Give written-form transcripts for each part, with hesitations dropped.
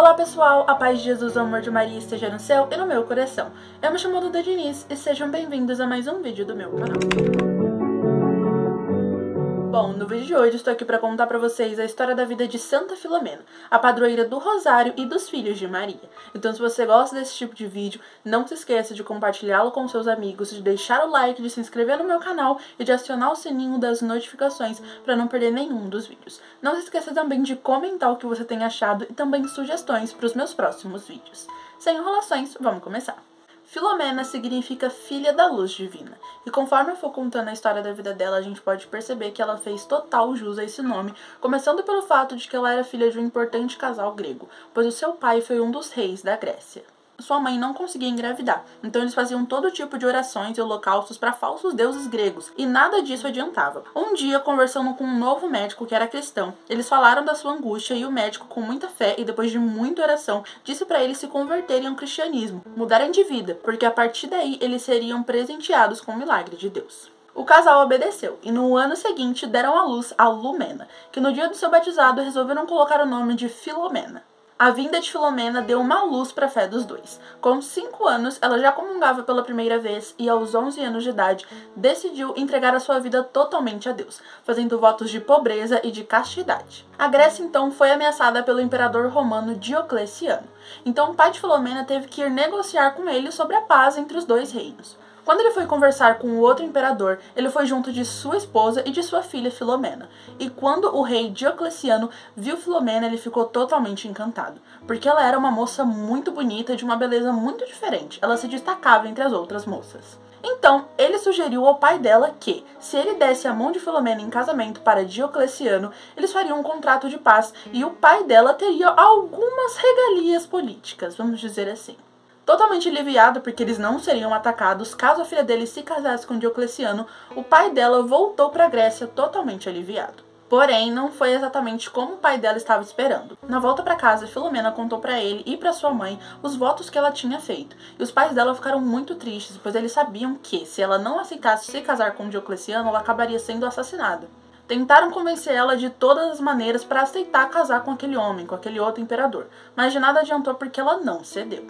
Olá pessoal, a paz de Jesus, o amor de Maria esteja no céu e no meu coração. Eu me chamo Duda Diniz e sejam bem-vindos a mais um vídeo do meu canal. Bom, no vídeo de hoje estou aqui para contar para vocês a história da vida de Santa Filomena, a padroeira do Rosário e dos Filhos de Maria. Então se você gosta desse tipo de vídeo, não se esqueça de compartilhá-lo com seus amigos, de deixar o like, de se inscrever no meu canal e de acionar o sininho das notificações para não perder nenhum dos vídeos. Não se esqueça também de comentar o que você tem achado e também sugestões para os meus próximos vídeos. Sem enrolações, vamos começar! Filomena significa filha da luz divina, e conforme eu for contando a história da vida dela, a gente pode perceber que ela fez total jus a esse nome, começando pelo fato de que ela era filha de um importante casal grego, pois o seu pai foi um dos reis da Grécia. Sua mãe não conseguia engravidar, então eles faziam todo tipo de orações e holocaustos para falsos deuses gregos, e nada disso adiantava. Um dia, conversando com um novo médico que era cristão, eles falaram da sua angústia e o médico, com muita fé e depois de muita oração, disse para eles se converterem ao cristianismo, mudarem de vida, porque a partir daí eles seriam presenteados com o milagre de Deus. O casal obedeceu, e no ano seguinte deram à luz a Lumena, que no dia do seu batizado resolveram colocar o nome de Filomena. A vinda de Filomena deu uma luz para a fé dos dois. Com 5 anos, ela já comungava pela primeira vez e aos 11 anos de idade, decidiu entregar a sua vida totalmente a Deus, fazendo votos de pobreza e de castidade. A Grécia, então, foi ameaçada pelo imperador romano Diocleciano. Então, o pai de Filomena teve que ir negociar com ele sobre a paz entre os dois reinos. Quando ele foi conversar com o outro imperador, ele foi junto de sua esposa e de sua filha Filomena. E quando o rei Diocleciano viu Filomena, ele ficou totalmente encantado, porque ela era uma moça muito bonita e de uma beleza muito diferente. Ela se destacava entre as outras moças. Então, ele sugeriu ao pai dela que, se ele desse a mão de Filomena em casamento para Diocleciano, eles fariam um contrato de paz e o pai dela teria algumas regalias políticas, vamos dizer assim. Totalmente aliviado porque eles não seriam atacados caso a filha dele se casasse com Diocleciano, o pai dela voltou para a Grécia totalmente aliviado. Porém, não foi exatamente como o pai dela estava esperando. Na volta para casa, Filomena contou para ele e para sua mãe os votos que ela tinha feito, e os pais dela ficaram muito tristes, pois eles sabiam que, se ela não aceitasse se casar com Diocleciano, ela acabaria sendo assassinada. Tentaram convencer ela de todas as maneiras para aceitar casar com aquele homem, com aquele outro imperador, mas de nada adiantou porque ela não cedeu.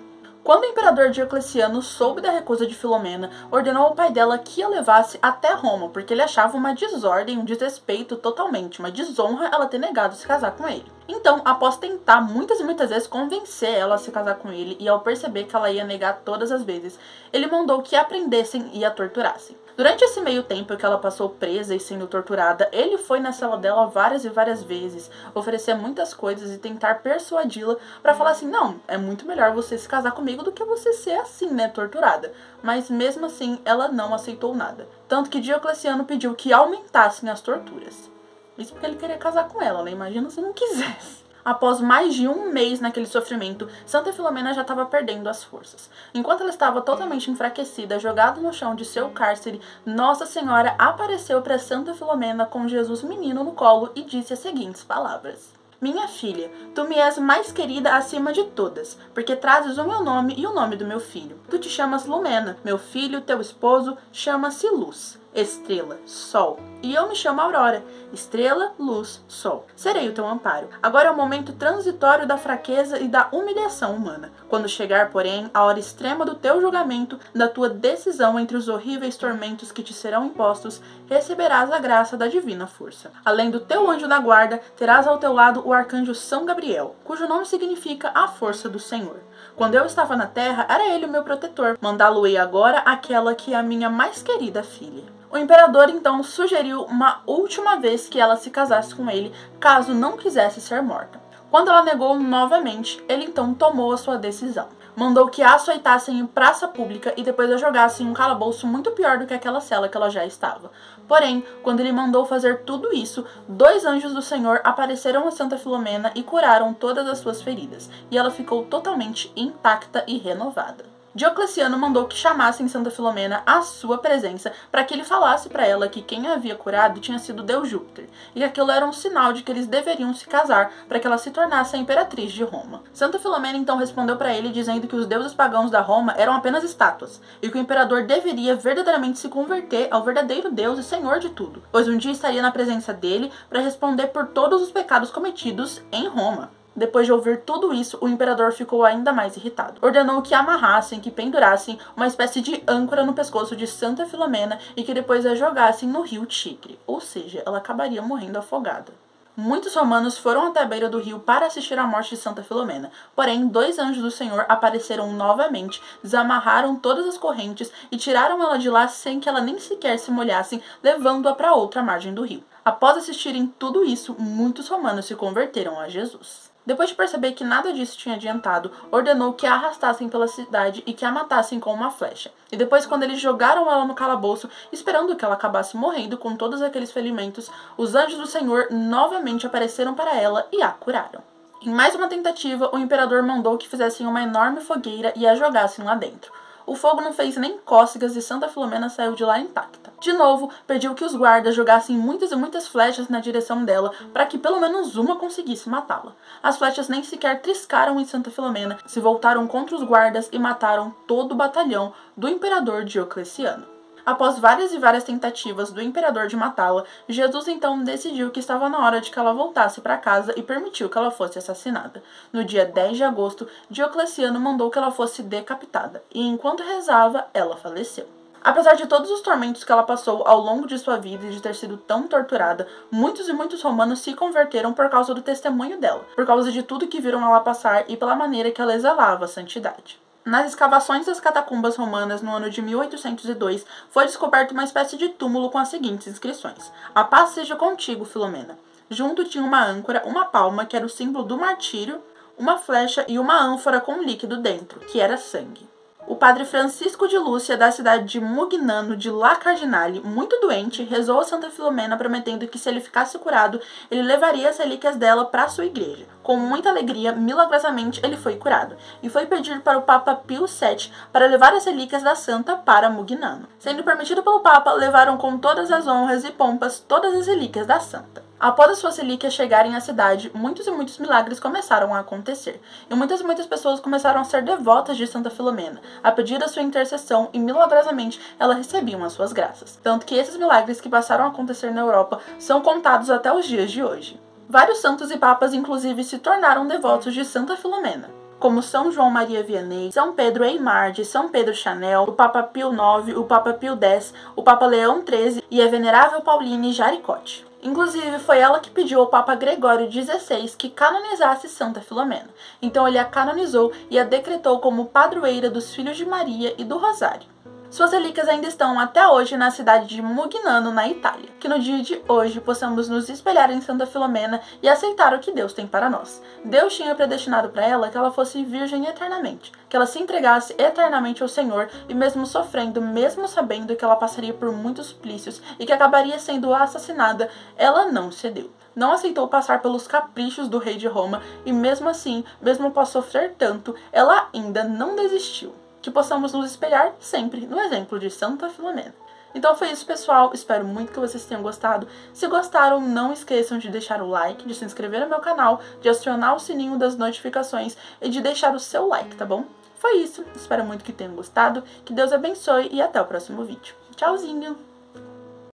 Quando o imperador Diocleciano soube da recusa de Filomena, ordenou ao pai dela que a levasse até Roma, porque ele achava uma desordem, um desrespeito totalmente, uma desonra ela ter negado se casar com ele. Então, após tentar muitas e muitas vezes convencer ela a se casar com ele, e ao perceber que ela ia negar todas as vezes, ele mandou que a prendessem e a torturassem. Durante esse meio tempo que ela passou presa e sendo torturada, ele foi na cela dela várias e várias vezes, oferecer muitas coisas e tentar persuadi-la para falar assim, não, é muito melhor você se casar comigo do que você ser assim, né, torturada. Mas mesmo assim, ela não aceitou nada. Tanto que Diocleciano pediu que aumentassem as torturas. Isso porque ele queria casar com ela, né? Imagina se não quisesse. Após mais de um mês naquele sofrimento, Santa Filomena já estava perdendo as forças. Enquanto ela estava totalmente enfraquecida, jogada no chão de seu cárcere, Nossa Senhora apareceu para Santa Filomena com Jesus menino no colo e disse as seguintes palavras: Minha filha, tu me és mais querida acima de todas, porque trazes o meu nome e o nome do meu filho. Tu te chamas Lumena, meu filho, teu esposo, chama-se Luz, estrela, sol. E eu me chamo Aurora, estrela, luz, sol. Serei o teu amparo. Agora é o momento transitório da fraqueza e da humilhação humana. Quando chegar, porém, a hora extrema do teu julgamento, da tua decisão entre os horríveis tormentos que te serão impostos, receberás a graça da divina força. Além do teu anjo da guarda, terás ao teu lado o arcanjo São Gabriel, cujo nome significa a força do Senhor. Quando eu estava na terra, era ele o meu protetor. Mandá-lo-ei agora aquela que é a minha mais querida filha. O imperador então sugeriu uma última vez que ela se casasse com ele, caso não quisesse ser morta. Quando ela negou novamente, ele então tomou a sua decisão. Mandou que a açoitassem em praça pública e depois a jogassem em um calabouço muito pior do que aquela cela que ela já estava. Porém, quando ele mandou fazer tudo isso, 2 anjos do Senhor apareceram a Santa Filomena e curaram todas as suas feridas, e ela ficou totalmente intacta e renovada. Diocleciano mandou que chamassem Santa Filomena à sua presença para que ele falasse para ela que quem a havia curado tinha sido Deus Júpiter, e que aquilo era um sinal de que eles deveriam se casar para que ela se tornasse a imperatriz de Roma. Santa Filomena então respondeu para ele dizendo que os deuses pagãos da Roma eram apenas estátuas, e que o imperador deveria verdadeiramente se converter ao verdadeiro Deus e Senhor de tudo, pois um dia estaria na presença dele para responder por todos os pecados cometidos em Roma. Depois de ouvir tudo isso, o imperador ficou ainda mais irritado. Ordenou que amarrassem, que pendurassem uma espécie de âncora no pescoço de Santa Filomena e que depois a jogassem no rio Tigre, ou seja, ela acabaria morrendo afogada. Muitos romanos foram até a beira do rio para assistir à morte de Santa Filomena, porém 2 anjos do Senhor apareceram novamente, desamarraram todas as correntes e tiraram ela de lá sem que ela nem sequer se molhasse, levando-a para outra margem do rio. Após assistirem tudo isso, muitos romanos se converteram a Jesus. Depois de perceber que nada disso tinha adiantado, ordenou que a arrastassem pela cidade e que a matassem com uma flecha. E depois, quando eles jogaram ela no calabouço, esperando que ela acabasse morrendo com todos aqueles ferimentos, os anjos do Senhor novamente apareceram para ela e a curaram. Em mais uma tentativa, o imperador mandou que fizessem uma enorme fogueira e a jogassem lá dentro. O fogo não fez nem cócegas e Santa Filomena saiu de lá intacta. De novo, pediu que os guardas jogassem muitas e muitas flechas na direção dela para que pelo menos uma conseguisse matá-la. As flechas nem sequer triscaram em Santa Filomena, se voltaram contra os guardas e mataram todo o batalhão do imperador Diocleciano. Após várias e várias tentativas do imperador de matá-la, Jesus então decidiu que estava na hora de que ela voltasse para casa e permitiu que ela fosse assassinada. No dia 10 de agosto, Diocleciano mandou que ela fosse decapitada, e enquanto rezava, ela faleceu. Apesar de todos os tormentos que ela passou ao longo de sua vida e de ter sido tão torturada, muitos e muitos romanos se converteram por causa do testemunho dela, por causa de tudo que viram ela passar e pela maneira que ela exalava a santidade. Nas escavações das catacumbas romanas no ano de 1802, foi descoberto uma espécie de túmulo com as seguintes inscrições: "A paz seja contigo, Filomena". Junto tinha uma âncora, uma palma, que era o símbolo do martírio, uma flecha e uma ânfora com líquido dentro, que era sangue. O padre Francisco de Lúcia, da cidade de Mugnano de La Cardinale, muito doente, rezou a Santa Filomena prometendo que se ele ficasse curado, ele levaria as relíquias dela para sua igreja. Com muita alegria, milagrosamente ele foi curado, e foi pedir para o Papa Pio VII para levar as relíquias da santa para Mugnano. Sendo permitido pelo Papa, levaram com todas as honras e pompas todas as relíquias da santa. Após as suas relíquias chegarem à cidade, muitos e muitos milagres começaram a acontecer, e muitas pessoas começaram a ser devotas de Santa Filomena, a pedir a sua intercessão, e milagrosamente ela recebiam as suas graças. Tanto que esses milagres que passaram a acontecer na Europa são contados até os dias de hoje. Vários santos e papas inclusive se tornaram devotos de Santa Filomena, como São João Maria Vianney, São Pedro Eymard, São Pedro Chanel, o Papa Pio IX, o Papa Pio X, o Papa Leão XIII e a Venerável Pauline Jaricote. Inclusive, foi ela que pediu ao Papa Gregório XVI que canonizasse Santa Filomena. Então ele a canonizou e a decretou como padroeira dos filhos de Maria e do Rosário. Suas relíquias ainda estão até hoje na cidade de Mugnano, na Itália. Que no dia de hoje possamos nos espelhar em Santa Filomena e aceitar o que Deus tem para nós. Deus tinha predestinado para ela que ela fosse virgem eternamente, que ela se entregasse eternamente ao Senhor e mesmo sofrendo, mesmo sabendo que ela passaria por muitos suplícios e que acabaria sendo assassinada, ela não cedeu. Não aceitou passar pelos caprichos do rei de Roma e mesmo assim, mesmo após sofrer tanto, ela ainda não desistiu. Que possamos nos espelhar sempre no exemplo de Santa Filomena. Então foi isso, pessoal. Espero muito que vocês tenham gostado. Se gostaram, não esqueçam de deixar o like, de se inscrever no meu canal, de acionar o sininho das notificações e de deixar o seu like, tá bom? Foi isso. Espero muito que tenham gostado. Que Deus abençoe e até o próximo vídeo. Tchauzinho!